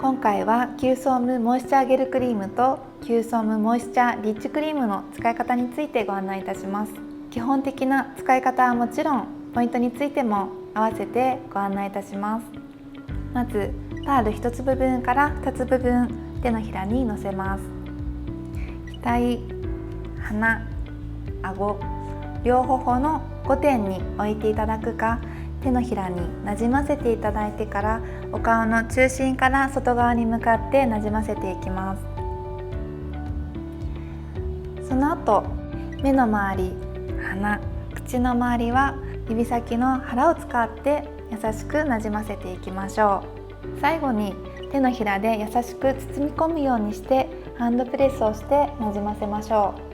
今回はキューソームモイスチャーゲルクリームとキューソームモイスチャーリッチクリームの使い方についてご案内いたします。基本的な使い方はもちろん、ポイントについても合わせてご案内いたします。まずパール1粒分から2粒分手のひらにのせます。額、鼻、顎、両頬の5点に置いていただくか、手のひらになじませていただいてからお顔の中心から外側に向かってなじませていきます。その後、目の周り、鼻、口の周りは指先の腹を使って優しくなじませていきましょう。最後に手のひらで優しく包み込むようにしてハンドプレスをしてなじませましょう。